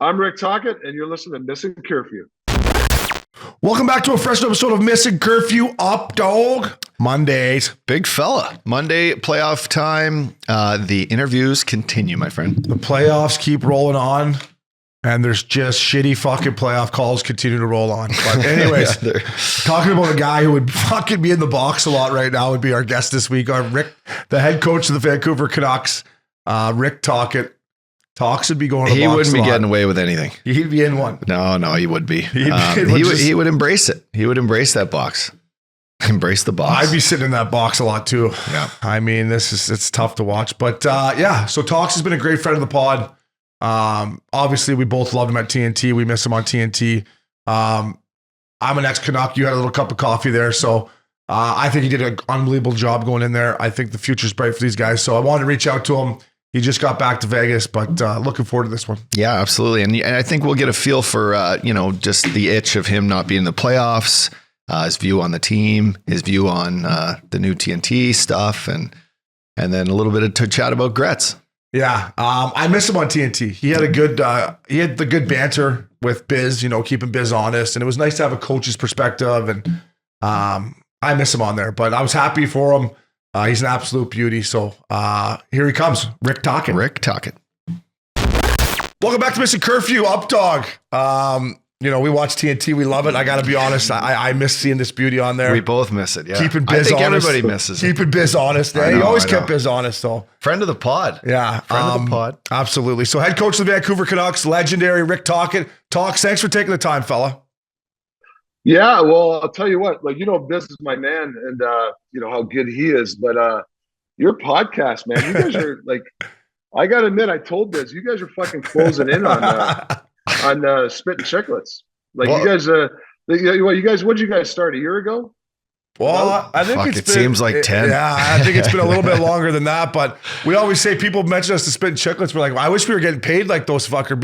I'm Rick Tocchet, and you're listening to Missin Curfew. Welcome back to a fresh episode of Missin Curfew. Up, dog. Mondays. Big fella. Monday playoff time. The interviews continue, my friend. The playoffs keep rolling on, and there's just shitty fucking playoff calls continue to roll on. But anyways, talking about a guy who would fucking be in the box a lot right now would be our guest this week, the head coach of the Vancouver Canucks, Rick Tocchet. Talks would be going to the box. He wouldn't be getting away with anything. He'd be in one. No, he would be. He would embrace it. He would embrace that box. Embrace the box. I'd be sitting in that box a lot too. Yeah. I mean, it's tough to watch. But so Talks has been a great friend of the pod. Obviously, we both loved him at TNT. We miss him on TNT. I'm an ex-Canuck. You had a little cup of coffee there. So I think he did an unbelievable job going in there. I think the future's bright for these guys. So I wanted to reach out to him. He just got back to Vegas, but looking forward to this one. Yeah, absolutely. And I think we'll get a feel for, just the itch of him not being in the playoffs, his view on the team, his view on the new TNT stuff, and then a little bit of chat about Gretz. Yeah, I miss him on TNT. He had the good banter with Biz, keeping Biz honest, and it was nice to have a coach's perspective, and I miss him on there, but I was happy for him. He's an absolute beauty. So here he comes, Rick Tocchet. Rick Tocchet. Welcome back to Missin Curfew, up dog. We watch TNT. We love it. I got to be honest. I miss seeing this beauty on there. We both miss it. Yeah. Keeping Biz honest. Everybody misses it. Keeping Biz honest. He always kept Biz honest, though. Friend of the pod. Yeah. Friend of the pod. Absolutely. So head coach of the Vancouver Canucks, legendary Rick Tocchet. Talks, thanks for taking the time, fella. Yeah, well, I'll tell you what, Biz is my man, and how good he is. But your podcast, man, you guys are I got to admit, I told Biz, you guys are fucking closing in on Spit and Chicklets. You guys, what did you guys start a year ago? Well, I think it seems like 10. Yeah, I think it's been a little bit longer than that. But we always say, people mention us to Spit and Chicklets. We're like, I wish we were getting paid like those fucker.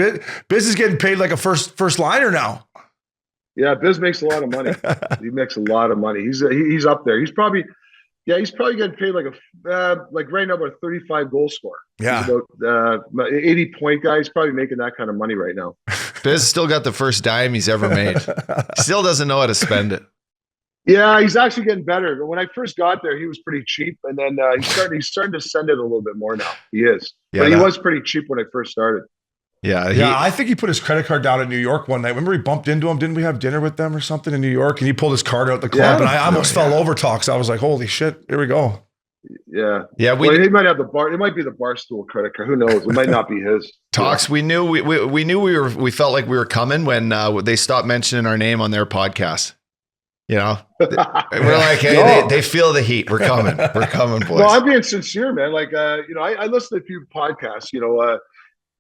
Biz is getting paid like a first liner now. Yeah, Biz makes a lot of money. He makes a lot of money. He's up there. He's probably getting paid like right now about a 35 goal scorer. Yeah, he's about 80 point guy. He's probably making that kind of money right now. Biz still got the first dime he's ever made. Still doesn't know how to spend it. Yeah, he's actually getting better. But when I first got there, he was pretty cheap, and then he's starting to send it a little bit more now. He is, but he was pretty cheap when I first started. Yeah, I think he put his credit card down in New York one night. Remember, he bumped into him. Didn't we have dinner with them or something in New York? And he pulled his card out at the club, and I almost fell over. Talks. I was like, "Holy shit! Here we go." Yeah. He might have the bar. It might be the Barstool credit card. Who knows? It might not be his. Talks. Yeah. We knew we felt like we were coming when they stopped mentioning our name on their podcast. We're like, hey, they feel the heat. We're coming. We're coming, boys. No, I'm being sincere, man. I listen to a few podcasts.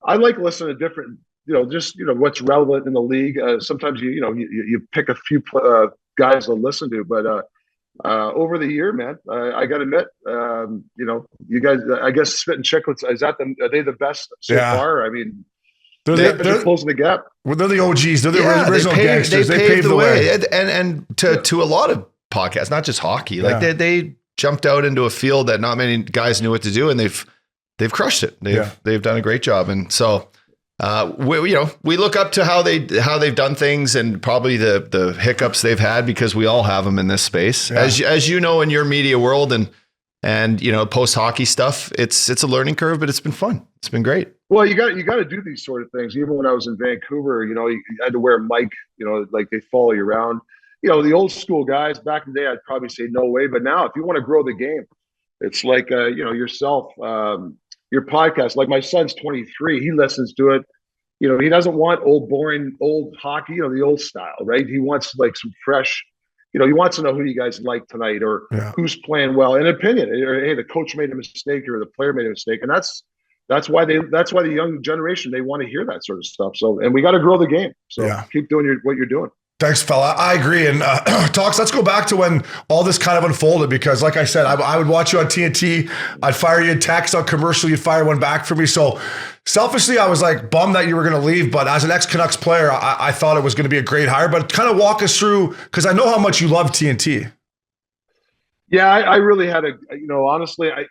I like listening to different, what's relevant in the league. Sometimes you pick a few guys to listen to, but over the year, man, I got to admit, you guys, I guess Spit and Chicklets, are they the best so far? I mean, they're closing the gap. Well, they're the OGs. They're the original gangsters. They paved the way. And to a lot of podcasts, not just hockey, they jumped out into a field that not many guys knew what to do, and they've crushed it. They've done a great job. And so we look up to how they've done things, and probably the hiccups they've had, because we all have them in this space. Yeah. As you know, in your media world and post hockey stuff, it's a learning curve, but it's been fun. It's been great. Well, you got to do these sort of things. Even when I was in Vancouver, you had to wear a mic, they follow you around. The old school guys back in the day, I'd probably say no way. But now, if you want to grow the game, it's like, yourself, your podcast. Like, my son's 23. He listens to it. He doesn't want boring old hockey, the old style, right? He wants some fresh, he wants to know who you guys like tonight, or who's playing well, an opinion, or hey, the coach made a mistake, or the player made a mistake. And that's why the young generation, they want to hear that sort of stuff. So, and we got to grow the game. So keep doing what you're doing. Thanks, fella. I agree. And Talks, let's go back to when all this kind of unfolded, because like I said, I would watch you on TNT. I'd fire you a text on commercial. You'd fire one back for me. So selfishly, I was like bummed that you were going to leave. But as an ex-Canucks player, I thought it was going to be a great hire. But kind of walk us through, because I know how much you love TNT. Yeah, I really had honestly, if I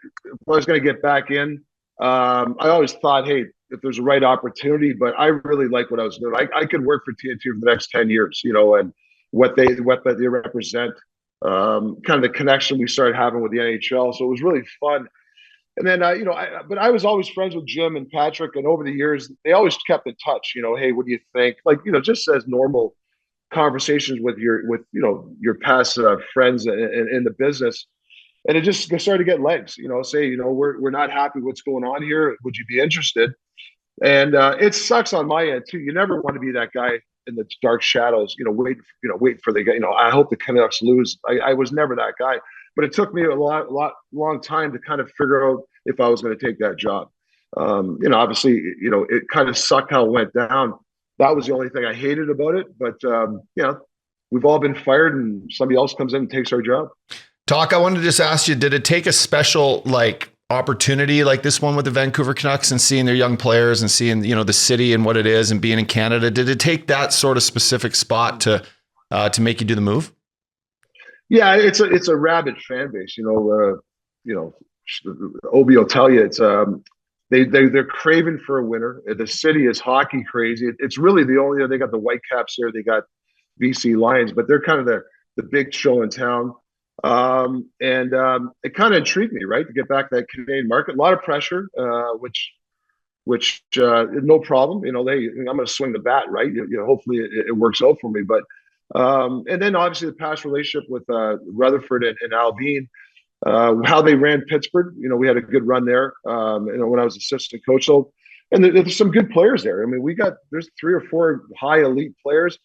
was going to get back in, I always thought, hey, if there's a right opportunity, but I really like what I was doing. I could work for TNT for the next 10 years, you know, and what they represent, kind of the connection we started having with the NHL. So it was really fun. And then, you know, but I was always friends with Jim and Patrick, and over the years, they always kept in touch. You know, hey, what do you think? Like, you know, just as normal conversations with you know, your past friends in the business, and it just started to get legs. You know, say, you know, we're not happy with what's going on here. Would you be interested? And it sucks on my end too. You never want to be that guy in the dark shadows. You know, wait for the guy. You know, I hope the Canucks lose. I was never that guy. But it took me a long time to kind of figure out if I was going to take that job. You know, obviously, you know, it kind of sucked how it went down. That was the only thing I hated about it. But, you know, we've all been fired and somebody else comes in and takes our job. Talk, I wanted to just ask you, did it take a special like opportunity like this one with the Vancouver Canucks and seeing their young players and seeing, you know, the city and what it is and being in Canada? Did it take that sort of specific spot to make you do the move? Yeah, it's a rabid fan base. You know, Obi will tell you it's they're craving for a winner. The city is hockey crazy. It's really the only, they got the Whitecaps here, they got BC Lions, but they're kind of the big show in town. It kind of intrigued me, right, to get back to that Canadian market. A lot of pressure, which no problem. You know, I'm going to swing the bat, right? You know, hopefully it works out for me, but. And then obviously the past relationship with Rutherford and Alvin, how they ran Pittsburgh. You know, we had a good run there. You know, when I was assistant coach, so and there's some good players there. I mean, there's 3 or 4 high elite players.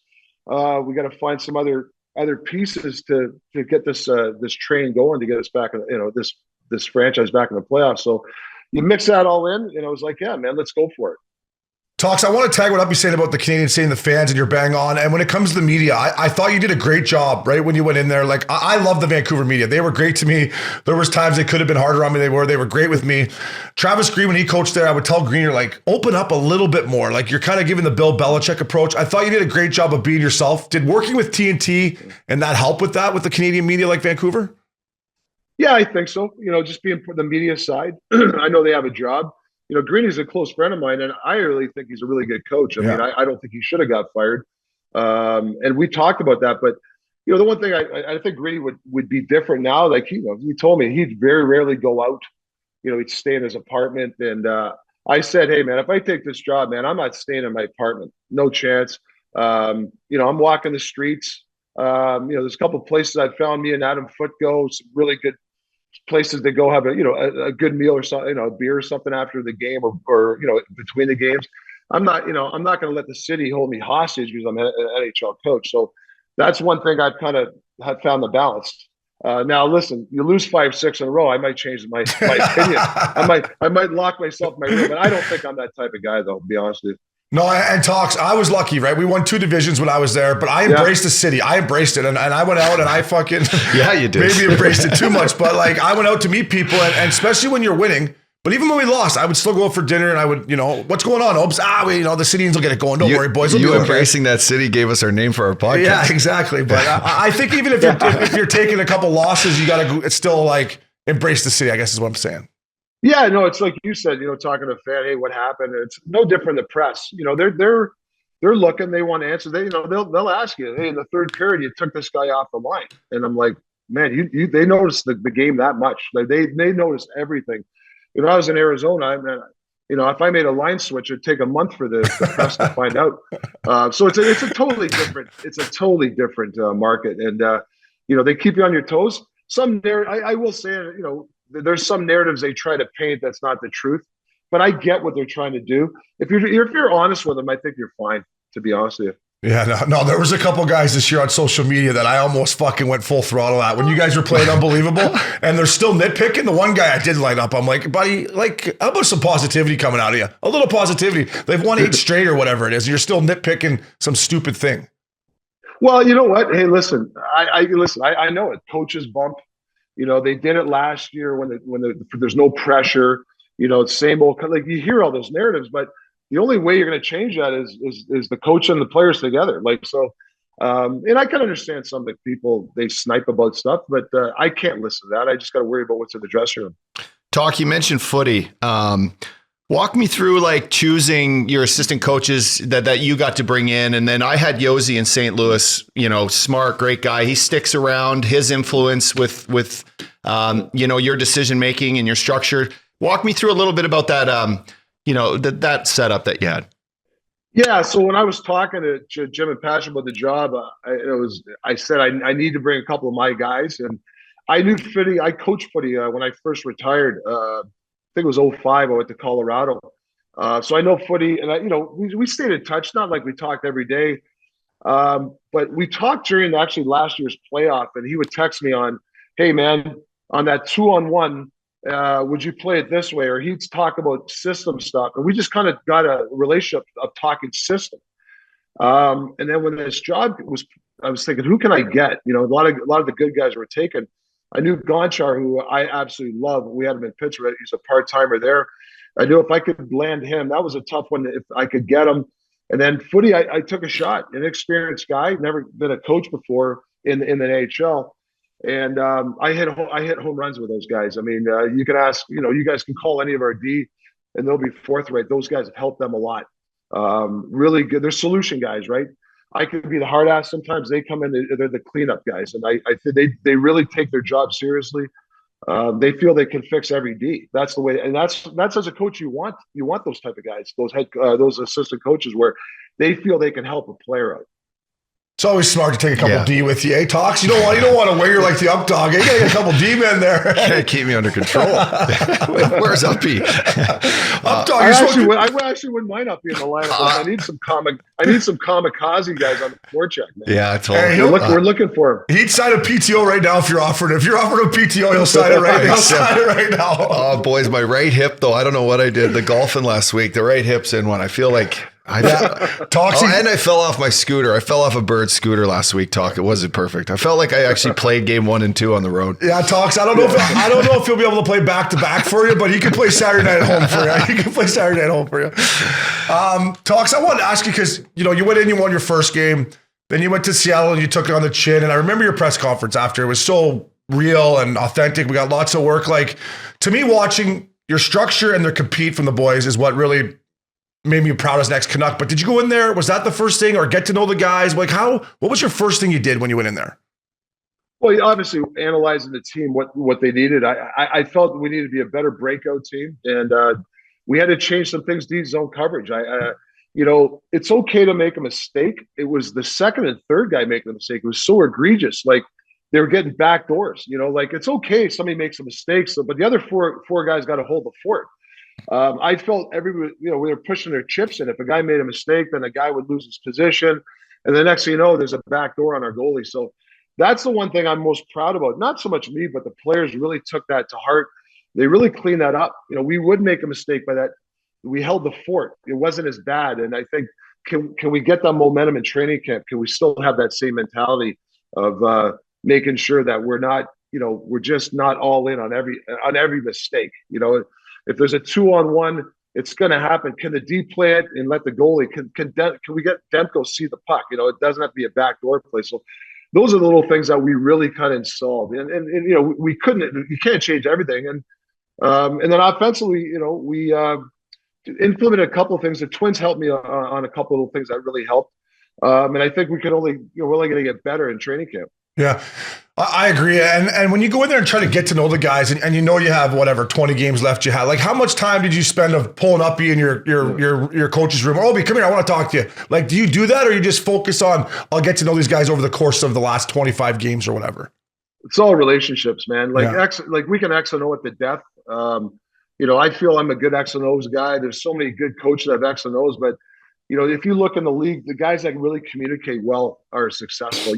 We got to find some other pieces to get this train going to get us back. You know, this franchise back in the playoffs. So you mix that all in, and I was like, yeah, man, let's go for it. Talks, I want to tag what up you saying about the Canadians saying the fans and you're bang on. And when it comes to the media, I thought you did a great job, right? When you went in there, like I love the Vancouver media. They were great to me. There was times they could have been harder on me. They were great with me. Travis Green, when he coached there, I would tell Green, you're like, open up a little bit more. Like you're kind of giving the Bill Belichick approach. I thought you did a great job of being yourself. Did working with TNT and that help with that, with the Canadian media like Vancouver? Yeah, I think so. You know, just being the media side. I know they have a job. You know, Greeny's a close friend of mine, and I really think he's a really good coach. I mean, I don't think he should have got fired. And we talked about that. But, you know, the one thing I think Greeny would be different now, like, you know, he told me he'd very rarely go out. You know, he'd stay in his apartment. And I said, hey, man, if I take this job, man, I'm not staying in my apartment. No chance. You know, I'm walking the streets. You know, there's a couple of places I found me and Adam Foote go, some really good places to go have a good meal or something, you know, a beer or something after the game or you know, between the games. I'm not going to let the city hold me hostage because I'm an NHL coach. So that's one thing I've kind of had found the balance. Now, listen, you lose 5-6 in a row, I might change my opinion. I might lock myself in my room, but I don't think I'm that type of guy, though, to be honest with you. No, and Talks, I was lucky, right? We won 2 divisions when I was there, but I embraced the city. I embraced it, and I went out and I fucking yeah, you did. Maybe embraced it too much, but like I went out to meet people, and especially when you're winning. But even when we lost, I would still go out for dinner, and I would, you know, what's going on? Oops, you know, the Cityans will get it going. Don't worry, boys. You embracing that city gave us our name for our podcast. Yeah, exactly. But I think even if you're taking a couple losses, you got to. It's still like embrace the city, I guess is what I'm saying. Yeah, no, it's like you said, you know, talking to a fan, hey, what happened? It's no different than the press. You know, they're looking, they want answers. They, you know, they'll ask you, hey, in the third period, you took this guy off the line, and I'm like, man, they noticed the game that much. Like they noticed everything. You know, I was in Arizona, you know, if I made a line switch, it'd take a month for the press to find out. So it's a totally different market, and you know, they keep you on your toes. I will say, you know, there's some narratives they try to paint that's not the truth, but I get what they're trying to do. If you're honest with them, I think you're fine, to be honest with you. Yeah, no, there was a couple guys this year on social media that I almost fucking went full throttle at when you guys were playing unbelievable, and they're still nitpicking. The one guy I did light up, I'm like, buddy, like, how about some positivity coming out of you? A little positivity. They've won 8 straight or whatever it is, and you're still nitpicking some stupid thing. Well, you know what? Hey, listen, I know it. Coaches bump. You know, they did it last year when there's no pressure. You know, it's same old. Like you hear all those narratives, but the only way you're going to change that is the coach and the players together. Like so, and I can understand some of the people they snipe about stuff, but I can't listen to that. I just got to worry about what's in the dressing room. Talk. You mentioned footy. Walk me through like choosing your assistant coaches that you got to bring in. And then I had Yosi in St. Louis, smart, great guy. He sticks around, his influence with your decision-making and your structure. Walk me through a little bit about that, that setup that you had. Yeah. So when I was talking to Jim and Patrick about the job, I said, I need to bring a couple of my guys. And I knew footy. I coached footy when I first retired. I think it was 2005. I went to Colorado. So I know footy, and we stayed in touch. Not like we talked every day, but we talked during actually last year's playoff, and he would text me on, "Hey man, on that 2-on-1, would you play it this way?" Or he'd talk about system stuff, and we just kind of got a relationship of talking system. And then when this job I was thinking, who can I get? A lot of the good guys were taken. I knew Gonchar, who I absolutely love. We had him in Pittsburgh. He's a part-timer there. I knew if I could land him, that was a tough one if I could get him. And then footy, I took a shot. An experienced guy, never been a coach before in the NHL. And I hit home runs with those guys. I mean, you can ask, you guys can call any of our D, and they'll be forthright. Those guys have helped them a lot. Really good. They're solution guys, right? I could be the hard ass. Sometimes they come in, they're the cleanup guys. And I think they really take their job seriously. They feel they can fix every D. That's the way. And that's as a coach, you want those type of guys, those assistant coaches where they feel they can help a player out. It's always smart to take a couple D with you, eh, Talks? You don't want to wear you like the up dog. You gotta get a couple D men there. Can't keep me under control. Where's Uppy? Up dog. I actually wouldn't mind Uppy in the lineup. I need some kamikaze guys on the forecheck, man. Yeah, totally. Hey, we're looking for him. He'd sign a PTO right now if you're offering it. If you're offering a PTO, he'll sign it right now. Sign it right now. Oh, boys, my right hip, though. I don't know what I did. The golfing last week, the right hip's in one. I feel like... and I fell off my scooter. I fell off a bird scooter last week, Talk. It wasn't perfect. I felt like I actually played game 1 and 2 on the road. Yeah, Talks. I don't know if he'll be able to play back to back for you, but he can play Saturday night at home for you. Talks, I wanted to ask you because you went in, you won your first game, then you went to Seattle and you took it on the chin. And I remember your press conference after. It was so real and authentic. We got lots of work. Like, to me, watching your structure and their compete from the boys is what really made me proud as an ex-Canuck. But did you go in there? Was that the first thing, or get to know the guys? Like, what was your first thing you did when you went in there? Well, obviously analyzing the team, what they needed. I felt we needed to be a better breakout team, and we had to change some things. D zone coverage. It's okay to make a mistake. It was the second and third guy making the mistake. It was so egregious. Like, they were getting back doors. Like, it's okay if somebody makes a mistake, but the other four guys got to hold the fort. I felt everybody, we were pushing their chips in. If a guy made a mistake, then a guy would lose his position. And the next thing you know, there's a back door on our goalie. So that's the one thing I'm most proud about. Not so much me, but the players really took that to heart. They really cleaned that up. We would make a mistake, but that we held the fort. It wasn't as bad. And I think, can we get that momentum in training camp? Can we still have that same mentality of making sure that we're not, we're just not all in on every mistake, If there's a 2-on-1, it's going to happen. Can the D play it and let the goalie? Can we get Demko see the puck? It doesn't have to be a backdoor play. So those are the little things that we really kind of installed. And we couldn't. You can't change everything. And then offensively, we implemented a couple of things. The Twins helped me on a couple of things that really helped. And I think we could we're only going to get better in training camp. Yeah, I agree. And when you go in there and try to get to know the guys, and you have 20 games left you have, like, how much time did you spend of pulling Uppy in your coach's room? Obi, come here, I want to talk to you. Like, do you do that, or you just focus on, I'll get to know these guys over the course of the last 25 games or whatever? It's all relationships, man. Like, we can X and O at the death. I feel I'm a good X and O's guy. There's so many good coaches that have X and O's, but if you look in the league, the guys that can really communicate well are successful.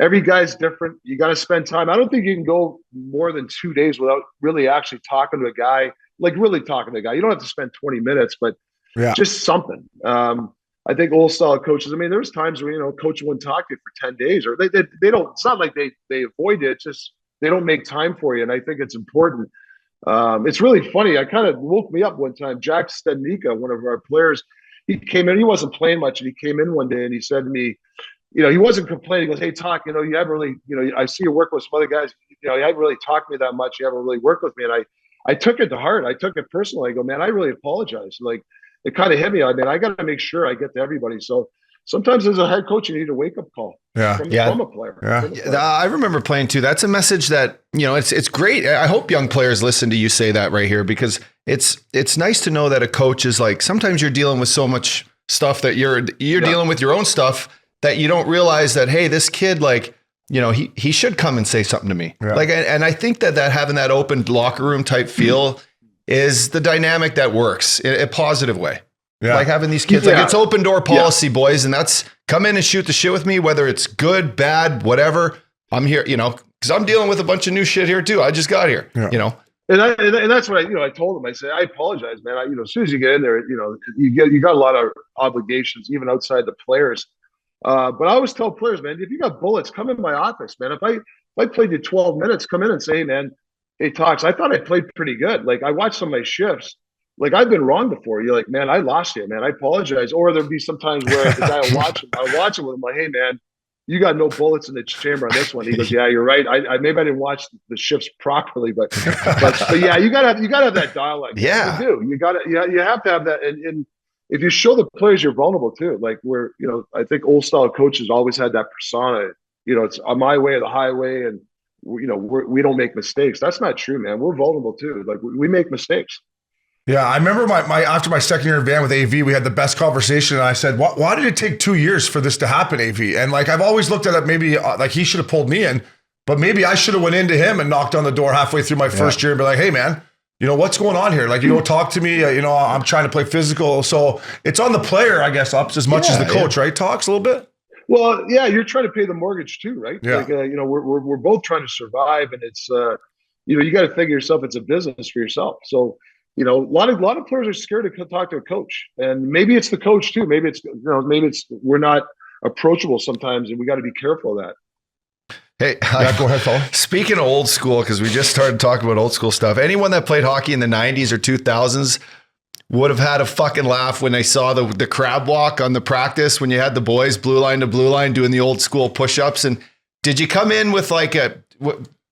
Every guy's different. You got to spend time. I don't think you can go more than 2 days without really actually talking to a guy, like really talking to a guy. You don't have to spend 20 minutes, but just something. I think old style coaches, there's times where, coach wouldn't talk to you for 10 days, or they don't, it's not like they avoid it. It's just, they don't make time for you. And I think it's important. It's really funny. I kind of woke me up one time. Jack Stednica, one of our players, he came in, he wasn't playing much. And he came in one day and he said to me, he wasn't complaining. He goes, "Hey, Talk, you haven't really, I see you work with some other guys. You haven't really talked to me that much. You haven't really worked with me." And I took it to heart. I took it personally. I go, man, I really apologize. Like, it kind of hit me. I mean, I got to make sure I get to everybody. So sometimes as a head coach, you need a wake up call from a player. I remember playing too. That's a message that, it's great. I hope young players listen to you say that right here, because it's nice to know that a coach is like, sometimes you're dealing with so much stuff that you're dealing with your own stuff that you don't realize that, hey, this kid, like, he should come and say something to me. Yeah. Like, and I think that having that open locker room type feel is the dynamic that works in a positive way. Yeah. Like having these kids, like it's open door policy, boys. And that's come in and shoot the shit with me, whether it's good, bad, whatever. I'm here, because I'm dealing with a bunch of new shit here too. I just got here, And that's what I told him. I said, I apologize, man. As soon as you get in there, you got a lot of obligations, even outside the players. But I always tell players, man, if you got bullets, come in my office, man. If I played you 12 minutes, come in and say, hey, man, hey, Tox, I thought I played pretty good. Like, I watched some of my shifts. Like, I've been wrong before. You're like, man, I lost you, man. I apologize. Or there'd be some times where the guy will watch him. I'll watch him with him, like, hey, man, you got no bullets in the chamber on this one. He goes, yeah, you're right. I maybe I didn't watch the shifts properly, but yeah, you gotta have that dialogue. Yeah, you do. You have to have that. And if you show the players you're vulnerable too, like I think old style coaches always had that persona. It's on my way or the highway, and we don't make mistakes. That's not true, man. We're vulnerable too. Like we make mistakes. Yeah, I remember my after my second year in Van with AV, we had the best conversation, and I said, "Why did it take 2 years for this to happen, AV?" And like I've always looked at it, maybe like he should have pulled me in, but maybe I should have went into him and knocked on the door halfway through my first year and be like, "Hey, man, what's going on here? Like, talk to me. I'm trying to play physical." So it's on the player, I guess, ups as much as the coach, right? Talks a little bit. Well, yeah, you're trying to pay the mortgage too, right? Yeah. Like, we're both trying to survive, and it's you got to figure yourself. It's a business for yourself, so. A lot of players are scared to talk to a coach, and maybe it's the coach too. Maybe it's we're not approachable sometimes, and we got to be careful of that. Hey, go ahead, Paul. Speaking of old school, because we just started talking about old school stuff. Anyone that played hockey in the 90s or 2000s would have had a fucking laugh when they saw the crab walk on the practice when you had the boys blue line to blue line doing the old school push-ups. And did you come in with like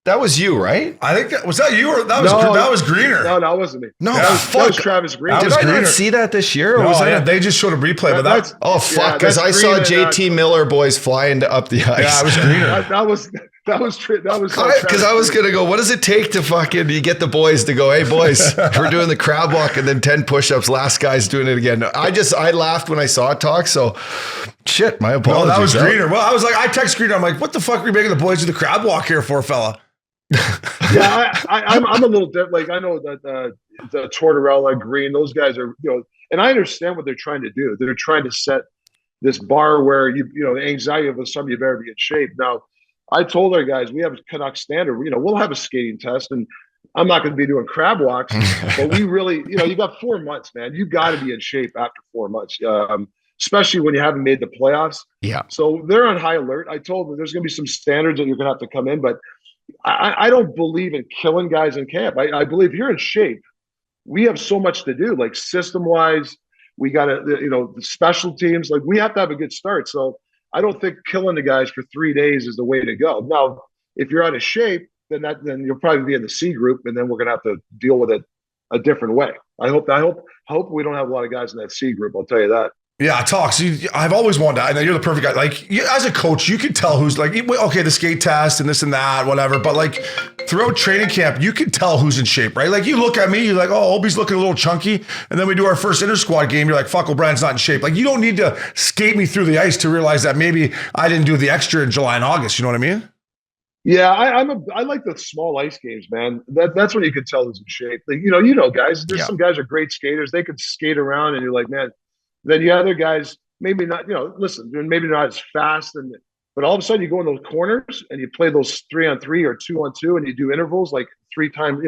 that was you, right? I think was that you or that was Greener. No, that wasn't me. No, that was Travis Green. Did I not see that this year? Or was that they just showed a replay, but that's fuck, because I saw JT Miller boys flying up the ice. Yeah, it was Greener. That was because I was gonna go. What does it take to fucking you get the boys to go? Hey boys, we're doing the crab walk and then 10 push-ups. Last guy's doing it again. I laughed when I saw it talk. So shit, my apologies. No, that was Greener. Well, I was like, I text Greener. I'm like, what the fuck are you making the boys do the crab walk here for, fella? Yeah, I'm a little different. Like I know that the Tortorella, Green, those guys are and I understand what they're trying to do. They're trying to set this bar where the anxiety of somebody, you better be in shape. Now, I told our guys we have a Canuck standard. We'll have a skating test, and I'm not going to be doing crab walks. But we really, you got 4 months, man. You got to be in shape after 4 months, especially when you haven't made the playoffs. Yeah. So they're on high alert. I told them there's going to be some standards that you're going to have to come in, but I don't believe in killing guys in camp. I believe you're in shape. We have so much to do, like system wise. We got to, the special teams. Like we have to have a good start. So I don't think killing the guys for 3 days is the way to go. Now, if you're out of shape, then you'll probably be in the C group, and then we're gonna have to deal with it a different way. I hope we don't have a lot of guys in that C group. I'll tell you that. Yeah, Talks. I've always wanted. I know you're the perfect guy. Like as a coach, you can tell who's like, okay, the skate test and this and that, whatever. But like throughout training camp, you can tell who's in shape, right? Like you look at me, you're like, oh, Obi's looking a little chunky, and then we do our first inter squad game. You're like, fuck, O'Brien's not in shape. Like you don't need to skate me through the ice to realize that maybe I didn't do the extra in July and August. You know what I mean? Yeah, I like the small ice games, man. That's when you can tell who's in shape. Like, guys. There's some guys are great skaters. They could skate around, and you're like, man. Then the other guys, maybe not, listen, maybe not as fast. But all of a sudden you go in those corners and you play those 3-on-3 or 2-on-2 and you do intervals like 3 times,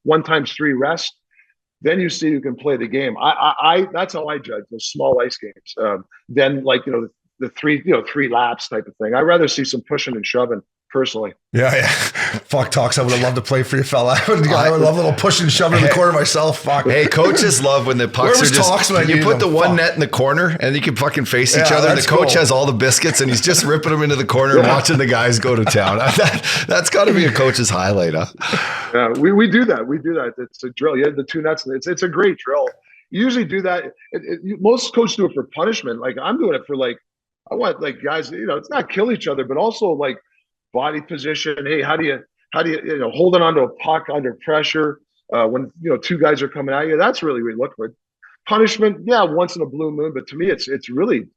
1 times 3 rest. Then you see who can play the game. I that's how I judge those small ice games. Then like, the 3 laps type of thing. I'd rather see some pushing and shoving personally. Yeah. Fuck, Talks. I would have loved to play for you, fella. I would love a little push and shove in the corner myself. Fuck. Hey, coaches love when the pucks are just, Talks when you put the one net in the corner and you can fucking face each other. And the coach has all the biscuits and he's just ripping them into the corner and watching the guys go to town. That's got to be a coach's highlight, huh? Yeah, we do that. We do that. It's a drill. You have the two nets. It's a great drill. You usually do that. Most coaches do it for punishment. Like I'm doing it for like, I want like guys, it's not kill each other, but also like body position. Hey, how do you holding onto a puck under pressure when two guys are coming at you? That's really what you look for. Punishment, yeah, once in a blue moon, but to me, it's really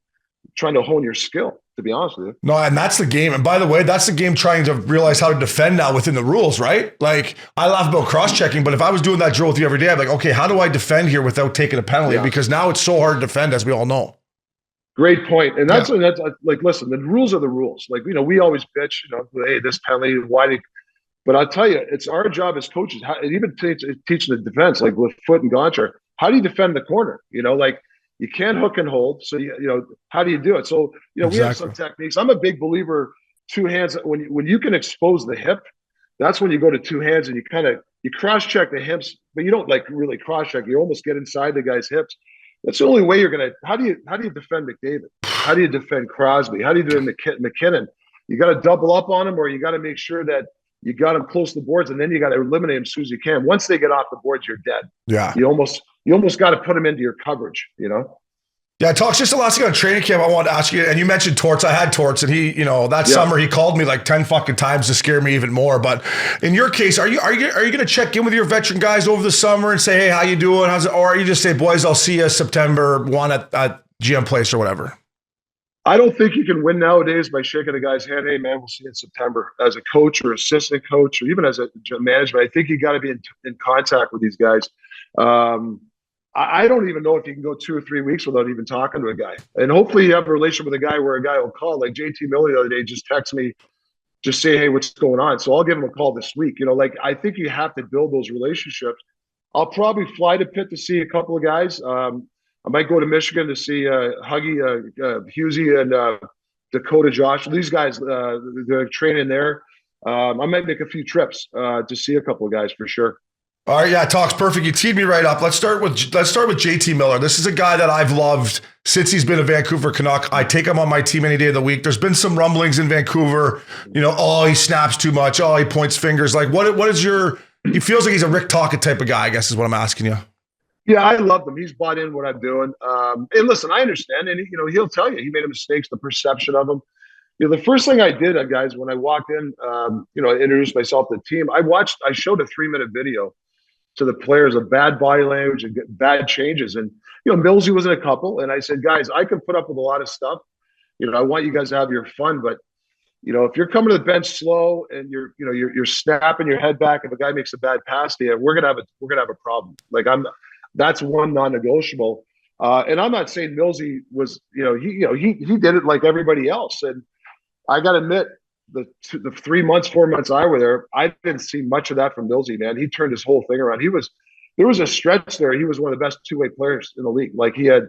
trying to hone your skill, to be honest with you. No, and that's the game. And by the way, that's the game trying to realize how to defend now within the rules, right? Like, I laugh about cross-checking, but if I was doing that drill with you every day, I'd be like, okay, how do I defend here without taking a penalty? Yeah. Because now it's so hard to defend, as we all know. Great point. And that's like, listen, the rules are the rules. Like, we always bitch, hey, this penalty, but I'll tell you, it's our job as coaches, and even teaching the defense, like with Foot and Gozzer, how do you defend the corner? Like, you can't hook and hold. So, how do you do it? So, we have some techniques. I'm a big believer, two hands. When you can expose the hip, that's when you go to two hands and you cross-check the hips, but you don't like really cross-check. You almost get inside the guy's hips. That's the only way you're going to – how do you defend McDavid? How do you defend Crosby? How do you defend Mackinnon? You got to double up on him, or you got to make sure that you got him close to the boards, and then you got to eliminate him as soon as you can. Once they get off the boards, you're dead. Yeah. You almost got to put them into your coverage, Yeah, Talks, just the last thing on training camp I wanted to ask you, and you mentioned Torts. I had Torts, and he, summer he called me like 10 fucking times to scare me even more. But in your case, are you going to check in with your veteran guys over the summer and say, hey, how you doing? How's it? Or are you just say, boys, I'll see you September 1 at GM Place or whatever? I don't think you can win nowadays by shaking a guy's hand. Hey, man, we'll see you in September. As a coach or assistant coach, or even as a management, I think you got to be in contact with these guys. I don't even know if you can go 2 or 3 weeks without even talking to a guy. And hopefully you have a relationship with a guy where a guy will call. Like JT Miller the other day just texted me, just say, hey, what's going on? So I'll give him a call this week. I think you have to build those relationships. I'll probably fly to Pitt to see a couple of guys. I might go to Michigan to see Huggy, Husey, and Dakota Josh. These guys, they're training there. I might make a few trips to see a couple of guys for sure. All right, yeah, Talks perfect. You teed me right up. Let's start with JT Miller. This is a guy that I've loved since he's been a Vancouver Canuck. I take him on my team any day of the week. There's been some rumblings in Vancouver. He snaps too much. Oh, he points fingers. Like, what is your? He feels like he's a Rick Tocchet type of guy, I guess is what I'm asking you. Yeah, I love him. He's bought in what I'm doing. And listen, I understand. And he'll tell you he made mistakes. The perception of him. The first thing I did, guys, when I walked in, I introduced myself to the team. I showed a 3-minute video to the players of bad body language and bad changes. And, Millsy was in a couple. And I said, guys, I can put up with a lot of stuff. I want you guys to have your fun. But, if you're coming to the bench slow and you're snapping your head back, if a guy makes a bad pass to you, we're going to have a problem. Like that's one non-negotiable. And I'm not saying Millsy was, he did it like everybody else. And I got to admit, the 4 months I were there, I didn't see much of that from Millsy, man. He turned his whole thing around. There was a stretch there. He was one of the best two-way players in the league. Like he had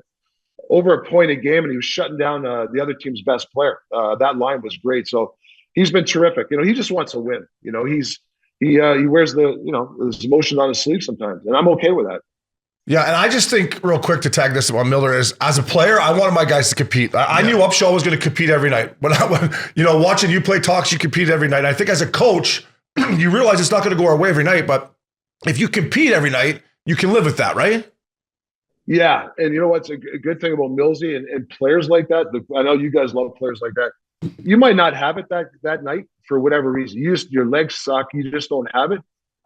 over a point a game, and he was shutting down the other team's best player. That line was great. So he's been terrific. He just wants to win. He wears his emotions on his sleeve sometimes, and I'm okay with that. Yeah, and I just think real quick to tag this about Miller is, as a player, I wanted my guys to compete. I knew Upshaw was going to compete every night. When watching you play Talks, you compete every night. And I think as a coach, you realize it's not going to go our way every night. But if you compete every night, you can live with that, right? Yeah, and you know what's a good thing about Millsy and players like that? I know you guys love players like that. You might not have it that night for whatever reason. your legs suck. You just don't have it.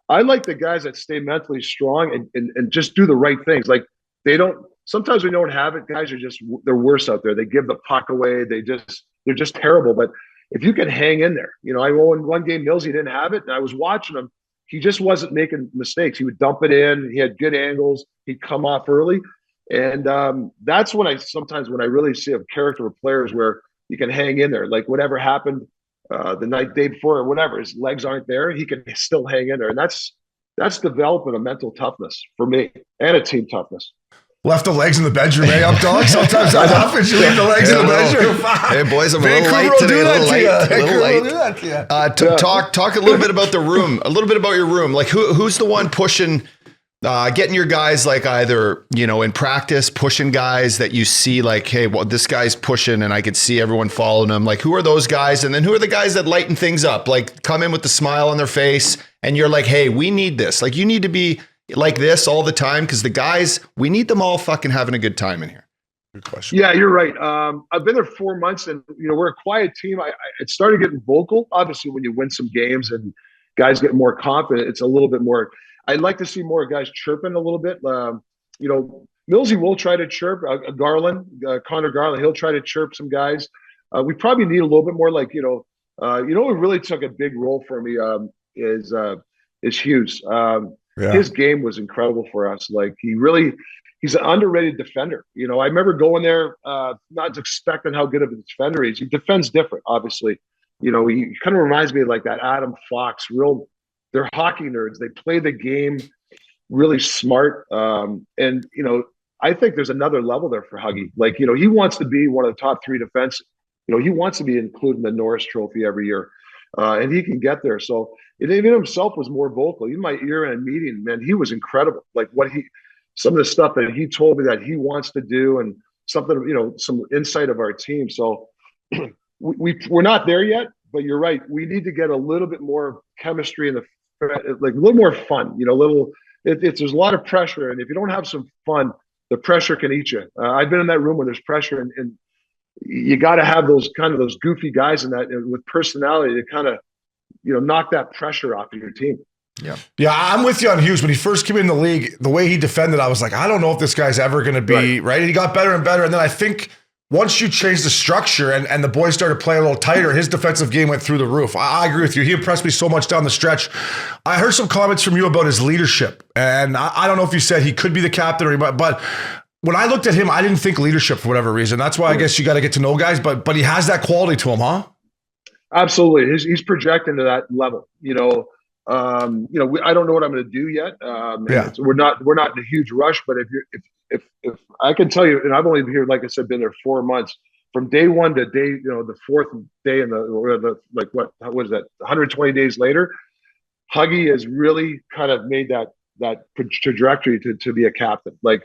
I like the guys that stay mentally strong and just do the right things. Like sometimes we don't have it. Guys they're worse out there. They give the puck away. They're just terrible. But if you can hang in there, I won one game, Millsy didn't have it. And I was watching him. He just wasn't making mistakes. He would dump it in. He had good angles. He'd come off early. And that's when I really see a character of players where you can hang in there. Like whatever happened the day before or whatever, his legs aren't there, he can still hang in there. And that's developing a mental toughness for me and a team toughness. Left the legs in the bedroom, eh, up dog? Sometimes that happens. You leave the legs in the bedroom. Hey, boys, I'm Vancouver a little light will today. do A little that light. to you. Little light. Talk a little bit about the room. A little bit about your room. Like, who's the one pushing, getting your guys, like, either, you know, in practice, pushing guys that you see, like, hey, well, this guy's pushing and I could see everyone following him. Like, who are those guys? And then who are the guys that lighten things up? Like, come in with the smile on their face and you're like, hey, we need this. Like, you need to be like this all the time, because the guys, we need them all fucking having a good time in here. Good question. Yeah, you're right. I've been there 4 months, and we're a quiet team. It started getting vocal. Obviously, when you win some games and guys get more confident, it's a little bit more. I'd like to see more guys chirping a little bit. Millsy will try to chirp. Connor Garland, he'll try to chirp some guys. We probably need a little bit more. Like what really took a big role for me is Hughes. His game was incredible for us. Like, he's an underrated defender. I remember going there, not expecting how good of a defender he is. He defends different, obviously. He kind of reminds me of like that Adam Fox. They're hockey nerds. They play the game really smart. And I think there's another level there for Huggy. Like, he wants to be one of the top 3 defense. He wants to be included in the Norris Trophy every year. And he can get there. So it even himself was more vocal. Even my ear in a meeting, man, he was incredible. Like, some of the stuff that he told me that he wants to do, and something, some insight of our team. So we're not there yet, but you're right. We need to get a little bit more chemistry in a little more fun, there's a lot of pressure. And if you don't have some fun, the pressure can eat you. I've been in that room where there's pressure, and you got to have those goofy guys in that with personality to kind of, knock that pressure off of your team. Yeah, I'm with you on Hughes. When he first came in the league, the way he defended, I was like, I don't know if this guy's ever going to be right. And he got better and better. And then I think once you change the structure and the boys started playing a little tighter, his defensive game went through the roof. I agree with you. He impressed me so much down the stretch. I heard some comments from you about his leadership. And I don't know if you said he could be the captain or but when I looked at him, I didn't think leadership for whatever reason. That's why I guess you got to get to know guys, but he has that quality to him, huh? Absolutely. He's projecting to that level. I don't know what I'm going to do yet. We're not in a huge rush, but if I can tell you, and I've only been here, like I said, been there 4 months, from day one to day, the 4th day in what is that? 120 days later, Huggy has really kind of made that trajectory to be a captain. Like,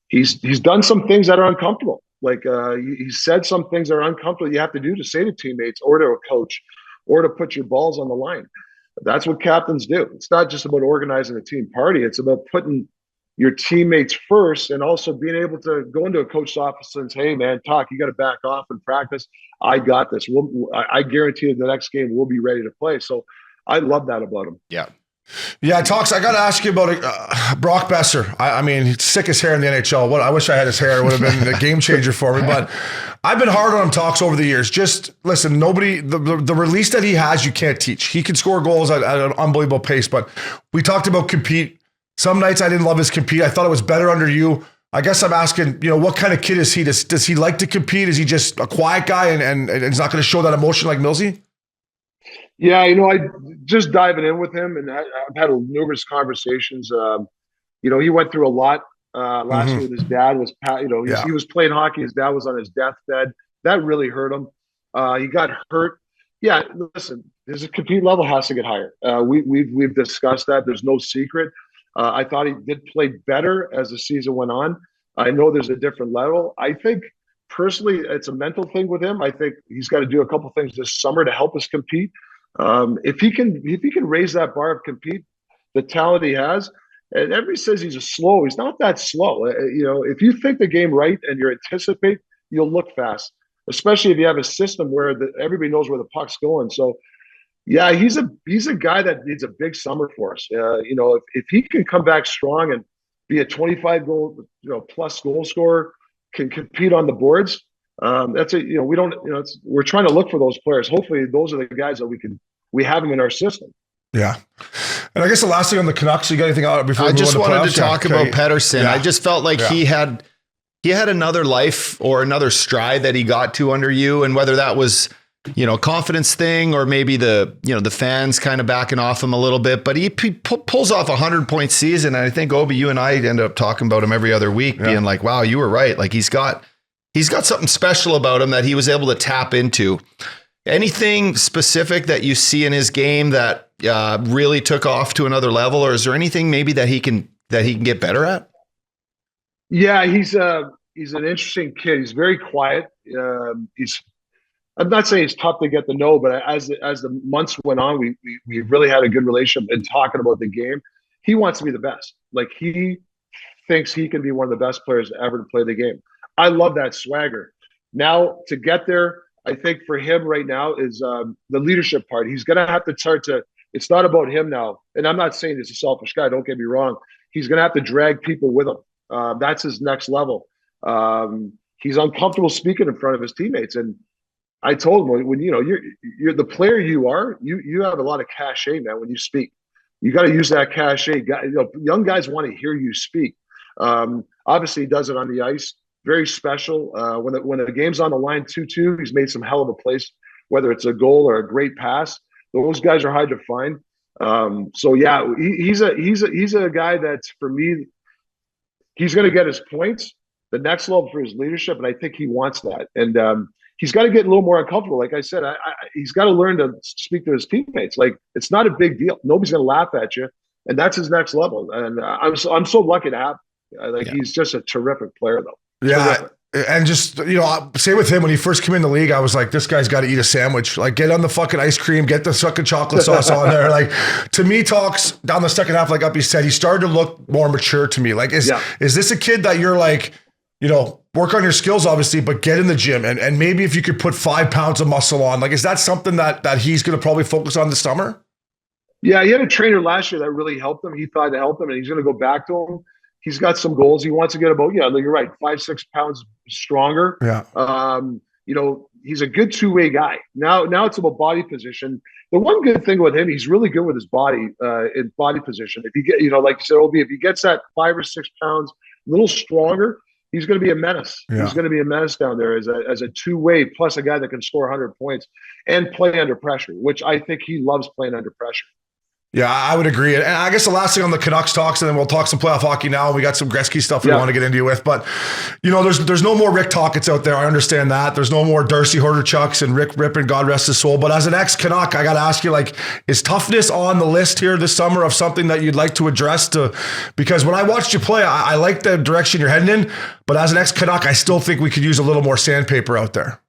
he's done some things that are uncomfortable. Like, he said some things that are uncomfortable you have to do to say to teammates or to a coach or to put your balls on the line. That's what captains do. It's not just about organizing a team party. It's about putting your teammates first, and also being able to go into a coach's office and say, hey, man, you got to back off and practice. I got this. I guarantee you the next game we'll be ready to play. So I love that about him. Yeah, Talks, I got to ask you about Brock Besser. I mean, he's sick as hair in the NHL. I wish I had his hair. It would have been a game changer for me. But I've been hard on him, Talks, over the years. Just listen, the release that he has, you can't teach. He can score goals at an unbelievable pace. But we talked about compete. Some nights I didn't love his compete. I thought it was better under you. I guess I'm asking, what kind of kid is he? Does he like to compete? Is he just a quiet guy and he's not going to show that emotion like Millsy? Yeah, I just diving in with him, and I've had numerous conversations. He went through a lot last year with his dad. He was playing hockey. His dad was on his deathbed. That really hurt him. He got hurt. Yeah, listen, his compete level has to get higher. We've discussed that. There's no secret. I thought he did play better as the season went on. I know there's a different level. I think personally, it's a mental thing with him. I think he's got to do a couple things this summer to help us compete. If he can raise that bar of compete, the talent he has, and everybody says he's he's not that slow. If you think the game right and you anticipate, you'll look fast, especially if you have a system where everybody knows where the puck's going. So, yeah, he's a guy that needs a big summer for us. If he can come back strong and be a 25 goal, plus goal scorer, can compete on the boards. That's it. We're trying to look for those players. Hopefully those are the guys that we have them in our system. Yeah. And I guess the last thing on the Canucks, you got anything out before? I just wanted to talk about Petterson. Yeah. I just felt like he had another life or another stride that he got to under you. And whether that was confidence thing, or maybe the fans kind of backing off him a little bit, but he pulls off 100-point season. And I think, Obi, you and I end up talking about him every other week, being like, wow, you were right. Like he's got something special about him that he was able to tap into. Anything specific that you see in his game that really took off to another level, or is there anything maybe that he can get better at? Yeah, he's an interesting kid. He's very quiet. I'm not saying he's tough to get to know, but as the months went on, we really had a good relationship in talking about the game. He wants to be the best. Like he thinks he can be one of the best players ever to play the game. I love that swagger. Now to get there, I think for him right now is the leadership part. He's going to have to start to. It's not about him now, and I'm not saying he's a selfish guy. Don't get me wrong. He's going to have to drag people with him. That's his next level. He's uncomfortable speaking in front of his teammates, and I told him when you're the player you are, you have a lot of cachet, man. When you speak, you got to use that cachet. Young guys want to hear you speak. Obviously, he does it on the ice. Very special. When the game's on the line 2-2, he's made some hell of a plays, whether it's a goal or a great pass. Those guys are hard to find. So yeah, he's a guy that's, for me, he's going to get his points. The next level for his leadership, and I think he wants that. And he's got to get a little more uncomfortable. Like I said, he's got to learn to speak to his teammates. Like it's not a big deal. Nobody's going to laugh at you, and that's his next level. And I'm so lucky to have. He's just a terrific player, though. Yeah. Terrific. And just, same with him. When he first came in the league, I was like, this guy's got to eat a sandwich. Like, get on the fucking ice cream, get the fucking chocolate sauce on there. Like, to me, talks down the second half, like Uppy said, he started to look more mature to me. Like, is this a kid that you're like, work on your skills, obviously, but get in the gym and maybe if you could put 5 pounds of muscle on, like, is that something that he's going to probably focus on this summer? Yeah, he had a trainer last year that really helped him. He thought to help him, and he's going to go back to him. He's got some goals. He wants to get about, you're right, 5-6 pounds stronger. Yeah. He's a good two-way guy. Now it's about body position. The one good thing with him, he's really good with his body in body position. If you get, like you said, Obi, if he gets that 5 or 6 pounds, a little stronger, he's going to be a menace. Yeah. He's going to be a menace down there as a two-way, plus a guy that can score 100 points and play under pressure, which I think he loves playing under pressure. Yeah, I would agree. And I guess the last thing on the Canucks talks, and then we'll talk some playoff hockey now. We got some Gretzky stuff we want to get into with. But, there's no more Rick Tocchet's out there. I understand that. There's no more Darcy Horder-Chucks and Rick Rippon, God rest his soul. But as an ex-Canuck, I got to ask you, is toughness on the list here this summer of something that you'd like to address? Because when I watched you play, I like the direction you're heading in. But as an ex-Canuck, I still think we could use a little more sandpaper out there.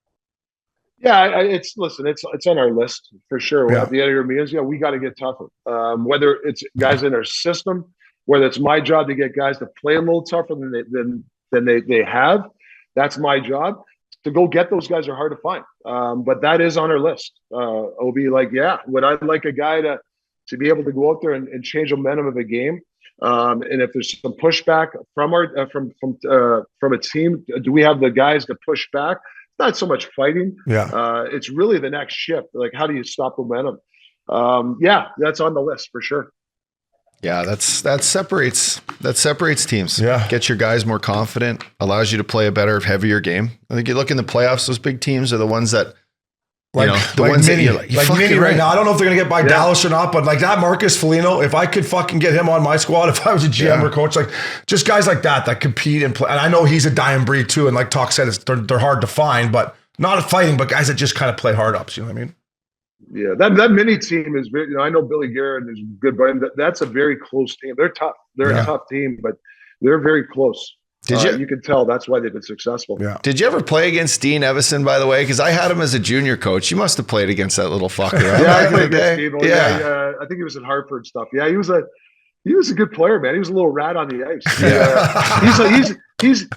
Yeah, it's on our list for sure. At the end of your meetings, we got to get tougher. Whether it's guys in our system, whether it's my job to get guys to play a little tougher than they have, that's my job. To go get those guys are hard to find, but that is on our list. Obi, would I like a guy to be able to go out there and change the momentum of a game? And if there's some pushback from our from a team, do we have the guys to push back? Not so much fighting. Yeah. It's really the next shift. Like, how do you stop momentum? That's on the list for sure. Yeah, that separates teams. Yeah. Get your guys more confident, allows you to play a better, heavier game. I think you look in the playoffs, those big teams are the ones that ones Mini, that you're Mini right now. I don't know if they're gonna get by Dallas or not, but that Marcus Foligno, if I could fucking get him on my squad, if I was a GM or coach, just guys like that compete and play. And I know he's a dying breed too. And like Talk said, they're hard to find, but not fighting, but guys that just kind of play hard ups. You know what I mean? Yeah, that mini team is very. I know Billy Garrett is good, but that's a very close team. They're tough. They're a tough team, but they're very close. You can tell that's why they've been successful. Yeah. Did you ever play against Dean Evison, by the way? Because I had him as a junior coach. You must have played against that little fucker. I played against Steve. I think he was at Hartford stuff. Yeah, he was a good player, man. He was a little rat on the ice. Yeah.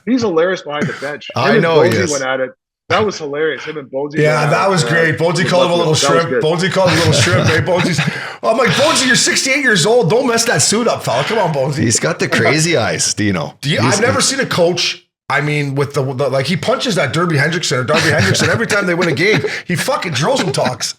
He's hilarious behind the bench. I know he is. Went at it. That was hilarious. Him and Bonesy. Yeah, that was great. Bonesy called him a little shrimp. Bonesy called him a little shrimp. Hey, I'm like, Bonesy, you're 68 years old. Don't mess that suit up, fella. Come on, Bonesy. He's got the crazy eyes, Dino. I've never seen a coach. I mean, with the he punches that Darby Hendrickson every time they win a game. He fucking drills him, Talks.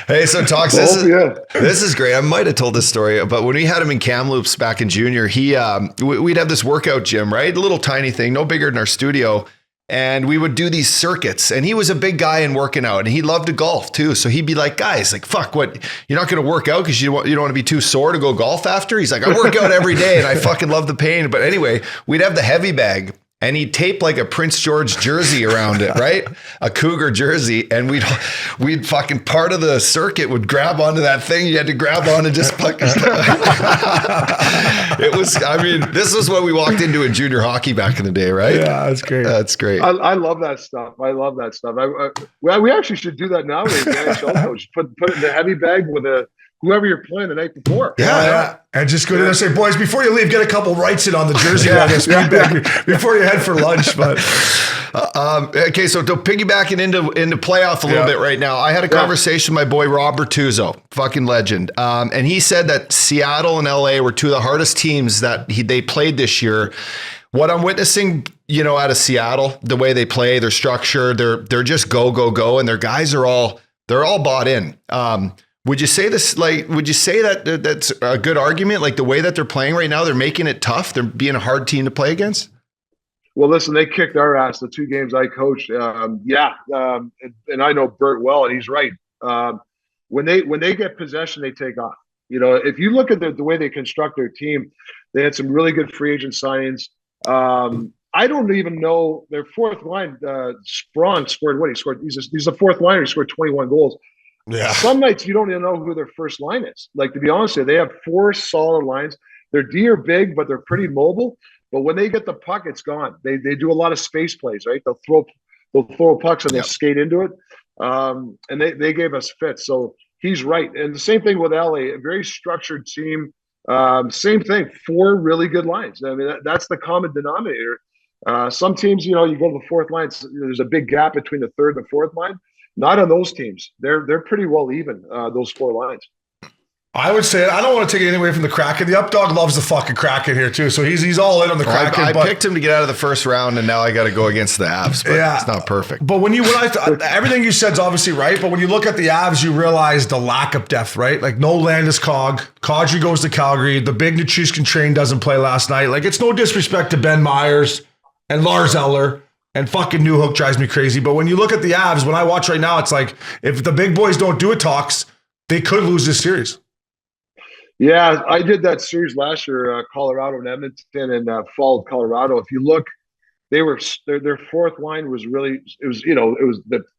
Hey, so Talks, this is great. I might have told this story, but when we had him in Kamloops back in junior, we'd have this workout gym, right? A little tiny thing, no bigger than our studio. And we would do these circuits, and he was a big guy and working out, and he loved to golf too. So he'd be like, guys, like, fuck, what? You're not going to work out because you don't want to be too sore to go golf after? He's like, I work out every day and I fucking love the pain. But anyway, we'd have the heavy bag, and he'd tape like a Prince George jersey around it, right? A Cougar jersey. And we'd fucking, part of the circuit would grab onto that thing. You had to grab on and just fucking it was, I mean, this was what we walked into in junior hockey back in the day, right? Yeah, that's great. That's great. I love that stuff. I love that stuff. Well, we actually should do that nowadays. The NHL coach, put it in the heavy bag with whoever you're playing the night before. Yeah. And just go there and say, boys, before you leave, get a couple writes in on the jersey before you head for lunch. But okay, so to piggybacking into playoff a little bit right now, I had a conversation with my boy Rob Bertuzzo, fucking legend, and he said that Seattle and LA were two of the hardest teams that they played this year. What I'm witnessing, out of Seattle, the way they play, their structure, they're just go, and their guys they're all bought in. Would you say this? Would you say that that's a good argument? Like the way that they're playing right now, they're making it tough. They're being a hard team to play against. Well, listen, they kicked our ass the 2 games I coached. And I know Bert well, and he's right. When they get possession, they take off. If you look at the way they construct their team, they had some really good free agent signings. I don't even know their fourth line. Sprong scored what? He's a fourth liner. He scored 21 goals. Yeah. Some nights you don't even know who their first line is. Like, to be honest with you, they have 4 solid lines. Their D are big, but they're pretty mobile. But when they get the puck, it's gone. They do a lot of space plays, right? They'll throw pucks and they'll skate into it. And they gave us fits. So he's right. And the same thing with LA, a very structured team. Same thing, 4 really good lines. I mean, that's the common denominator. Some teams, you go to the fourth line, there's a big gap between the third and the fourth line. Not on those teams. They're pretty well even, those 4 lines. I would say, I don't want to take anything away from the Kraken. The Updog loves the fucking Kraken here too. So he's all in on the Kraken. I picked him to get out of the first round, and now I got to go against the Avs, but it's not perfect. But everything you said is obviously right. But when you look at the Avs, you realize the lack of depth, right? Like no Landis Kadri goes to Calgary. The big Nichushkin train doesn't play last night. Like it's no disrespect to Ben Myers and Lars Eller. And fucking Newhook drives me crazy. But when you look at the Avs, when I watch right now, it's like if the big boys don't do it, Talks, they could lose this series. Yeah, I did that series last year, Colorado and Edmonton, and followed Colorado. If you look, their fourth line was really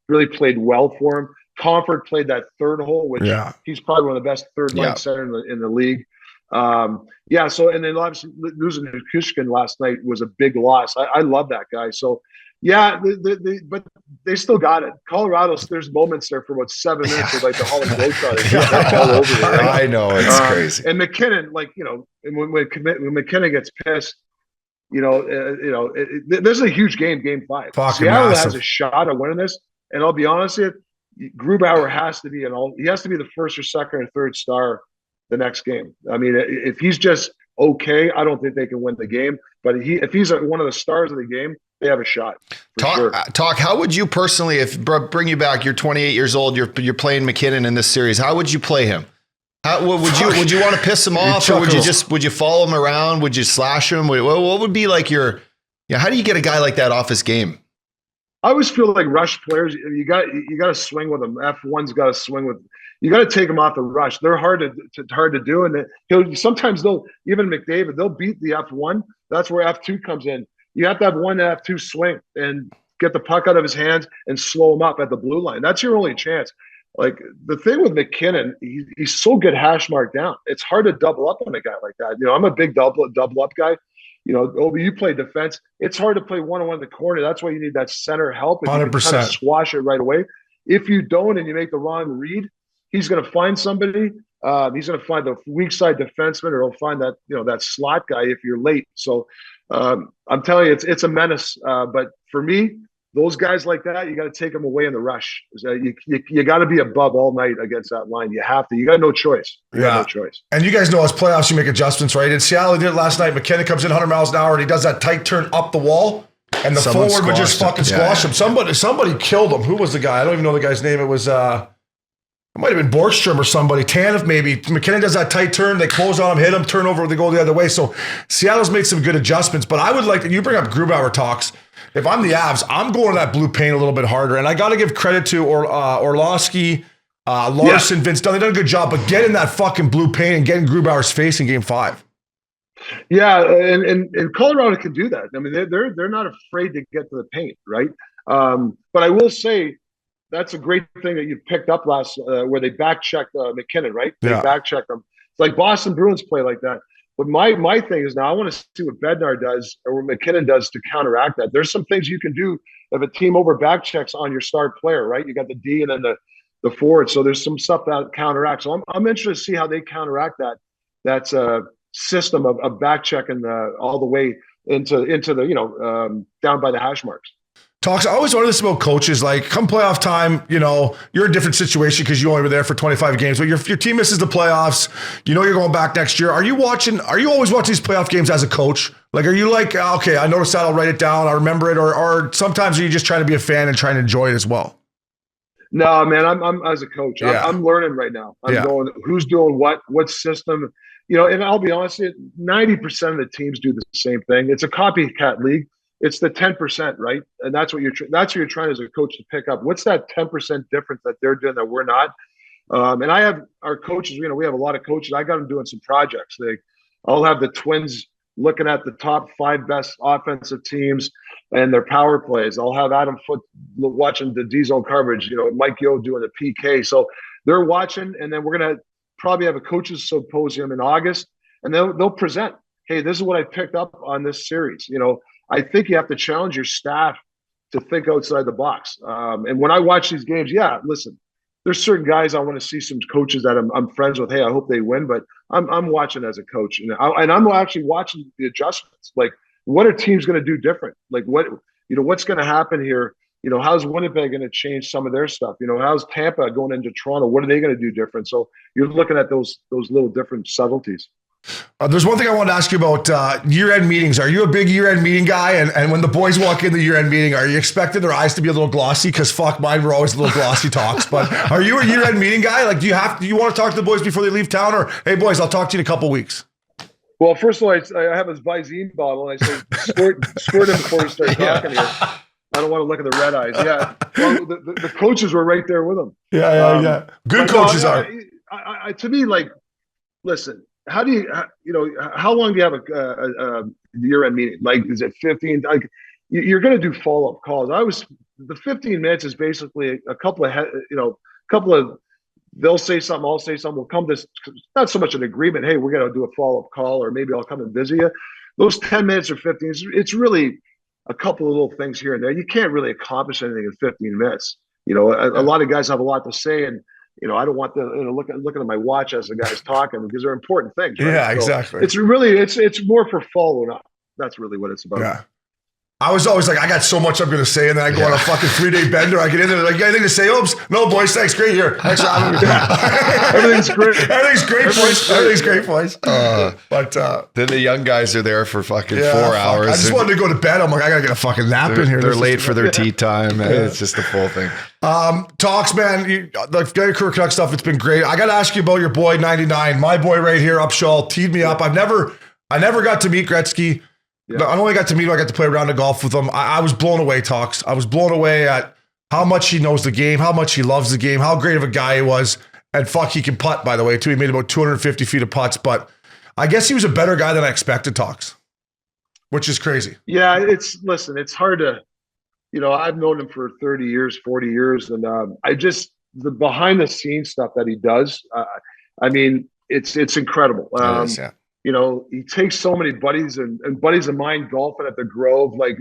really played well for him. Comfort played that third hole, which he's probably one of the best third line center in the league. So and then obviously losing to Kushkin last night was a big loss. I love that guy. So but they still got it. Colorado, there's moments there for about 7 minutes with like the Holland Globetrotters all over there. Right? I know, it's crazy. And Mackinnon, when Mackinnon gets pissed, this is a huge game 5. Fucking Seattle massive. has a shot at winning this, and I'll be honest with you, Grubauer has to be he has to be the first or second or third star the next game. I mean, if he's just okay, I don't think they can win the game. But if he's one of the stars of the game, they have a shot. Talk. How would you personally, bring you back? You're 28 years old. You're playing McKinnon in this series. How would you play him? Would you want to piss him off, or would you follow him around? Would you slash him? What would be like how do you get a guy like that off his game? I always feel like rush players, you got to swing with them. F1's got to swing with. You got to take them off the rush. They're hard to do, and sometimes even McDavid, they'll beat the F1. That's where F2 comes in. You have to have one F2 swing and get the puck out of his hands and slow him up at the blue line. That's your only chance. Like the thing with McKinnon, he's so good hash mark down. It's hard to double up on a guy like that. I'm a big double up guy. You play defense. It's hard to play one-on-one in the corner. That's why you need that center help. And 100%. you can kind of squash it right away. If you don't and you make the wrong read, he's going to find somebody. He's going to find the weak side defenseman, or he'll find that that slot guy if you're late. So I'm telling you, it's a menace. But for me, those guys like that, you got to take them away in the rush. You got to be above all night against that line. You have to. You got no choice. You got no choice. And you guys know as playoffs, you make adjustments, right? In Seattle, he did it last night. McKinnon comes in 100 miles an hour, and he does that tight turn up the wall, and the forward would just fucking squash him. Somebody killed him. Who was the guy? I don't even know the guy's name. It was it might have been Borgstrom or somebody. Tanev maybe. McKinnon does that tight turn. They close on him, hit him, turn over, they go the other way. So Seattle's made some good adjustments. But I would like to, you bring up Grubauer Talks. if I'm the Avs, I'm going to that blue paint a little bit harder. And I got to give credit to Orlovsky, Larson, Vince Dunn. They done a good job, but getting that fucking blue paint and getting Grubauer's face in Game 5. Yeah, and Colorado can do that. I mean, they're not afraid to get to the paint, right? But I will say that's a great thing that you picked up last where they back checked Mackinnon, right? They back checked them. It's like Boston Bruins play like that. But my thing is now I want to see what Bednar does or what MacKinnon does to counteract that. There's some things you can do if a team over back checks on your star player, right? You got the D and then the forward. So there's some stuff that counteracts. So I'm interested to see how they counteract that. That's a system of back checking all the way into the down by the hash marks. Talks. I always wonder this about coaches. Like, come playoff time, you're in a different situation because you only were there for 25 games. But your team misses the playoffs. You're going back next year. Are you always watching these playoff games as a coach? Like, are you like, okay, I noticed that, I'll write it down, I remember it, or sometimes are you just trying to be a fan and trying to enjoy it as well? No, man. I'm as a coach. Yeah. I'm learning right now. I'm going. Who's doing what system? And I'll be honest, 90% of the teams do the same thing. It's a copycat league. It's the 10%, right? And that's what you're trying as a coach to pick up. What's that 10% difference that they're doing that we're not? And I have our coaches, we have a lot of coaches. I got them doing some projects. I'll have the Twins looking at the top 5 best offensive teams and their power plays. I'll have Adam Foote watching the D-zone coverage, Mike Yo doing the PK. So they're watching, and then we're going to probably have a coaches symposium in August, and they'll present, hey, this is what I picked up on this series. I think you have to challenge your staff to think outside the box. And when I watch these games, listen, there's certain guys I want to see, some coaches that I'm friends with. Hey, I hope they win, but I'm watching as a coach, and I'm actually watching the adjustments. Like, what are teams going to do different? Like, what's going to happen here? How's Winnipeg going to change some of their stuff? How's Tampa going into Toronto? What are they going to do different? So you're looking at those little different subtleties. There's one thing I wanted to ask you about year-end meetings. Are you a big year-end meeting guy? And when the boys walk in the year-end meeting, are you expecting their eyes to be a little glossy? Because fuck, mine were always a little glossy talks. But are you a year-end meeting guy? Like, do you want to talk to the boys before they leave town? Or, hey, boys, I'll talk to you in a couple weeks? Well, first of all, I have his Visine bottle, and I say, squirt him before we start talking here. I don't want to look at the red eyes. Yeah. Well, the coaches were right there with him. Yeah. Good coaches are. To me, like, listen, how do how long do you have a year-end meeting? Like, is it 15? Like, you're going to do follow-up calls. The 15 minutes is basically a couple of, they'll say something, I'll say something. We'll come to not so much an agreement. Hey, we're going to do a follow-up call, or maybe I'll come and visit you. Those 10 minutes or 15, it's really a couple of little things here and there. You can't really accomplish anything in 15 minutes. A lot of guys have a lot to say, and I don't want them looking at my watch as the guy's talking, because they're important things. Right? Yeah, exactly. It's really it's more for following up. That's really what it's about. Yeah. I was always like, I got so much I'm going to say, and then I go on a fucking 3-day bender. I get in there, like, anything to say, Oops? No, boys, thanks. Great here. Thanks for having me. Everything's great. Everything's great, boys. But then the young guys are there for fucking 4 hours. I just wanted to go to bed. I'm like, I got to get a fucking nap in here. They're late for their tea time. And it's just the full thing. Talks, man. The Vancouver Canucks stuff, it's been great. I got to ask you about your boy 99, my boy right here, Upshaw, teed me up. I never got to meet Gretzky. Yeah. I only got to meet him. I got to play around the golf with him. I was blown away, Talks. I was blown away at how much he knows the game, how much he loves the game, how great of a guy he was. And fuck, he can putt, by the way, too. He made about 250 feet of putts. But I guess he was a better guy than I expected, Talks, which is crazy. Yeah, it's hard to, I've known him for 30 years, 40 years. And the behind the scenes stuff that he does, it's incredible. Yeah. He takes so many buddies and buddies of mine golfing at the Grove. Like,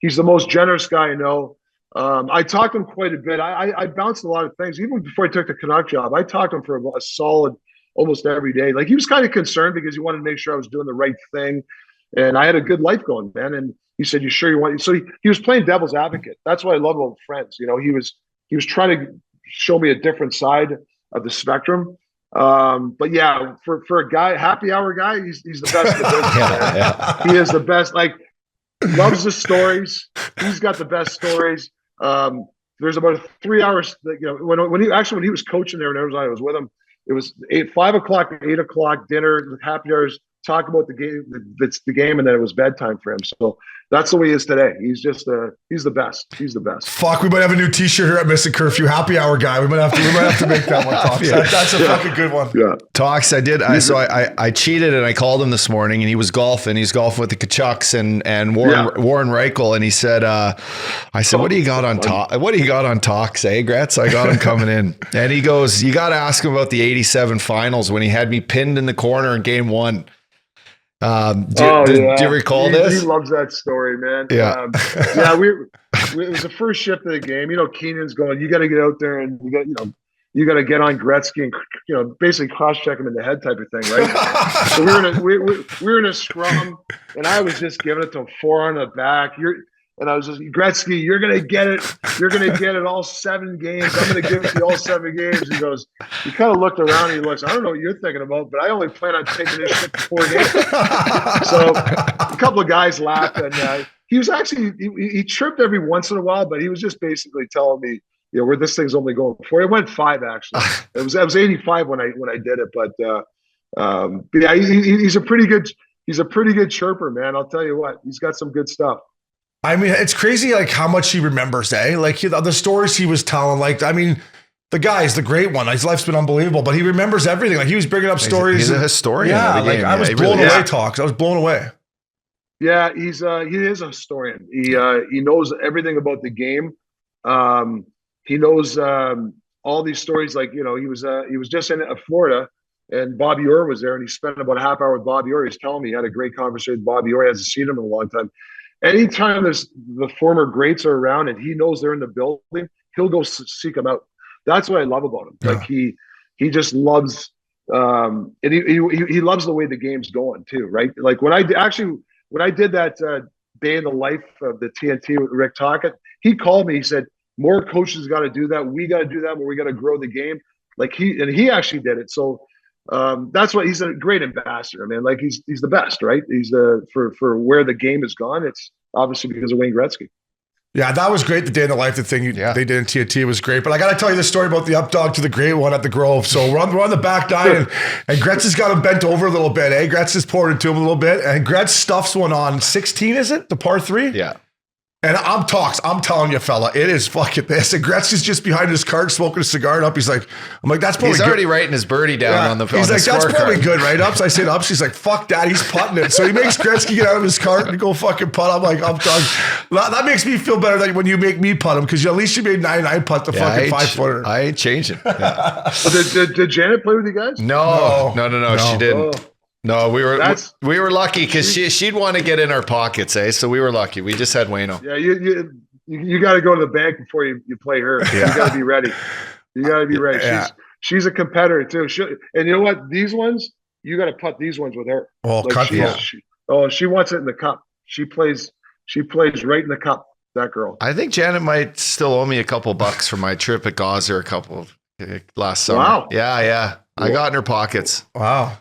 he's the most generous guy I know. I talked to him quite a bit. I bounced a lot of things. Even before I took the Canuck job, I talked to him for a solid almost every day. Like, he was kind of concerned because he wanted to make sure I was doing the right thing. And I had a good life going, man. And he said, you sure you want? So he was playing devil's advocate. That's what I love about friends. He was trying to show me a different side of the spectrum. But yeah, for a guy, happy hour guy, he's the best in the business. Yeah. He is the best. Like, loves the stories. He's got the best stories. There's about 3 hours. When he was coaching there in Arizona, I was with him. It was 5 o'clock, 8 o'clock dinner, happy hours, talk about the game. It's the game, and then it was bedtime for him. So that's the way he is today. He's just he's the best. He's the best. Fuck, we might have a new T-shirt here at Missin Curfew. Happy hour guy. We might have to make that one, Talks. That's a fucking good one. Yeah. Talks. I cheated and I called him this morning and he was golfing. He's golfing with the Canucks and Warren Reichel, and he said, I said, what do you got on top? What do you got on Talks, eh, Gretz? I got him coming in. And he goes, you got to ask him about the 87 finals when he had me pinned in the corner in game 1. Do you recall this? He loves that story, man. Yeah. It was the first shift of the game. You know, Keenan's going, you got to get out there and you got to get on Gretzky and, basically cross-check him in the head type of thing, right? So we were in a scrum, and I was just giving it to him 4 on the back. And I was just, Gretzky, you're going to get it. You're going to get it all 7 games. I'm going to give it to you all 7 games. He goes, he kind of looked around and he looks, I don't know what you're thinking about, but I only plan on taking this shit to 4 games. So a couple of guys laughed, and he was actually, he chirped every once in a while, but he was just basically telling me, where this thing's only going for. It went 5 actually. It was 85 when I did it, but yeah, he's a pretty good chirper, man. I'll tell you what, he's got some good stuff. I mean, it's crazy, like how much he remembers, eh? Like the stories he was telling. Like, I mean, the guy's the great one. His life's been unbelievable, but he remembers everything. Like he was bringing up stories. He's a historian. Yeah, like I was blown away. Talks. I was blown away. Yeah, he is a historian. He knows everything about the game. He knows all these stories. Like, he was just in Florida, and Bobby Orr was there, and he spent about a half hour with Bobby Orr. He's telling me he had a great conversation with Bobby Orr. He hasn't seen him in a long time. Anytime the former greats are around and he knows they're in the building, he'll go seek them out. That's what I love about him. Yeah. Like he just loves, and he loves the way the game's going too, right? Like when I did that day in the life of the TNT with Rick Tocchet, he called me. He said, more coaches got to do that. We got to do that when we got to grow the game. Like he actually did it. So that's why he's a great ambassador, man. Like he's the best, right? He's for where the game has gone. It's obviously because of Wayne Gretzky. Yeah, that was great. The day in the life, the thing they did in TNT was great. But I got to tell you the story about the up dog to the great one at the Grove. So we're on the back nine, and Gretz has got him bent over a little bit. Eh? Gretz has poured into him a little bit, and Gretz stuffs one on 16. Is it the par 3? Yeah. And I'm telling you, fella, it is fucking this. And Gretzky's just behind his cart smoking a cigar and up. He's like, I'm like, that's probably He's already writing his birdie down on the He's like, that's probably good, right? Ups. I said ups. He's like, fuck that. He's putting it. So he makes Gretzky get out of his cart and go fucking putt. I'm like, I'm done. That makes me feel better than when you make me putt him, because at least you made 99 putt the fucking 5-footer. I ain't changing. Yeah. Did Janet play with you guys? No. She didn't. Oh. No, we were lucky because she'd want to get in our pockets, eh? So we were lucky. We just had Wayno. Yeah, you got to go to the bank before you play her. Yeah. You got to be ready. You got to be ready. Yeah. She's a competitor too. And you know what? These ones, you got to putt these ones with her. Oh, like she wants it in the cup. She plays right in the cup. That girl. I think Janet might still owe me a couple bucks for my trip at Gozzer last summer. Wow. Yeah. Cool. I got in her pockets. Wow.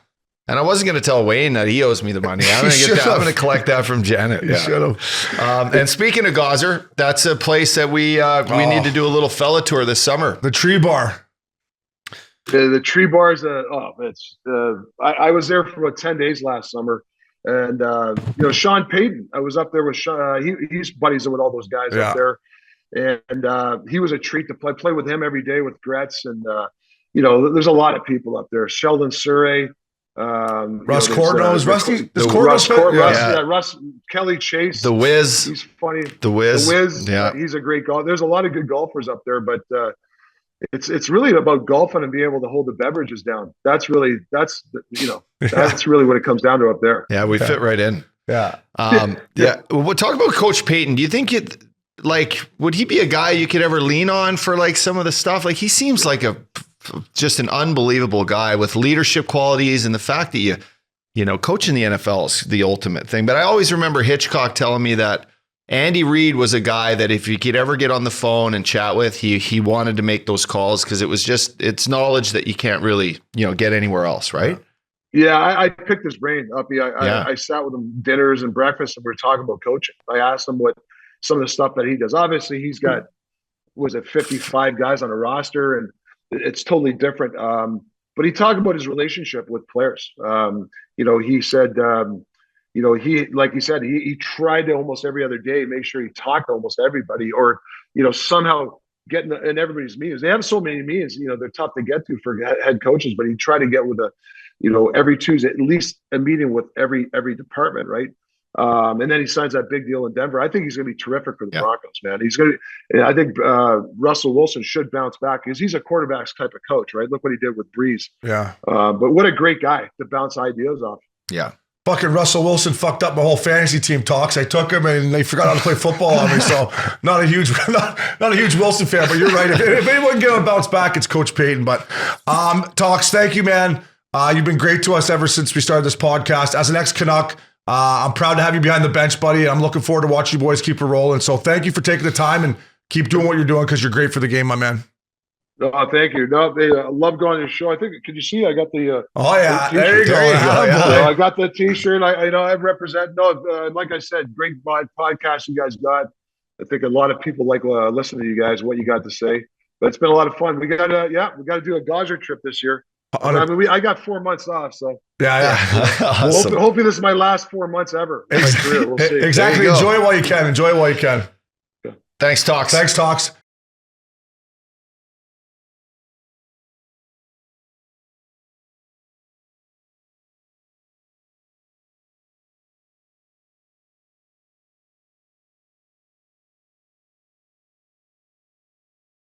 And I wasn't going to tell Wayne that he owes me the money. I'm going to collect that from Janet. You should have. And speaking of Gozzer, that's a place that we need to do a little fella tour this summer. The Tree Bar. The Tree Bar is I was there for about 10 days last summer, and Sean Payton. I was up there with Sean. He's buddies with all those guys up there, and he was a treat to play with him every day with Gretz, and there's a lot of people up there. Sheldon Surrey. Russ Cornos, Rusty, Russ Kelly Chase, the Wiz. He's funny. The Wiz, yeah, he's a great golfer. There's a lot of good golfers up there, but it's really about golfing and being able to hold the beverages down. That's really what it comes down to up there. Yeah, we fit right in. Yeah, We'll talk about Coach Payton. Do you think would he be a guy you could ever lean on for like some of the stuff? Like he seems like just an unbelievable guy with leadership qualities, and the fact that coaching the NFL is the ultimate thing. But I always remember Hitchcock telling me that Andy Reid was a guy that if you could ever get on the phone and chat with, he wanted to make those calls because it's knowledge that you can't really, get anywhere else. Right. Yeah. I picked his brain up. I sat with him dinners and breakfast, and we were talking about coaching. I asked him what some of the stuff that he does. Obviously he's got, 55 guys on a roster, and it's totally different. But he talked about his relationship with players. He said, like he said, he tried to almost every other day make sure he talked to almost everybody, or somehow getting in everybody's meetings. They have so many meetings, they're tough to get to for head coaches. But he tried to get with every Tuesday at least a meeting with every department, right? And then he signs that big deal in Denver. I think he's going to be terrific for the Broncos, man. He's going to. I think Russell Wilson should bounce back because he's a quarterbacks type of coach, right? Look what he did with Breeze. Yeah. But what a great guy to bounce ideas off. Yeah. Fucking Russell Wilson fucked up my whole fantasy team talks. I took him and they forgot how to play football on me. So not a huge Wilson fan, but you're right. If anyone can get a bounce back, it's Coach Payton. But Talks, thank you, man. You've been great to us ever since we started this podcast. As an ex-Canuck, I'm proud to have you behind the bench, buddy. I'm looking forward to watching you boys keep it rolling. So thank you for taking the time and keep doing what you're doing because you're great for the game, my man. Oh, thank you. No, they love going to the show. I think, can you see? I got the. Oh yeah, the there you go. I got the T-shirt. I represent. No, like I said, great podcast you guys got. I think a lot of people like listening to you guys, what you got to say. But it's been a lot of fun. We got to do a Gozzer trip this year. I got 4 months off, so yeah. Awesome. Hopefully this is my last 4 months ever. In my career. We'll see. Exactly. Enjoy it while you can. Thanks, Talks. Thanks, Talks.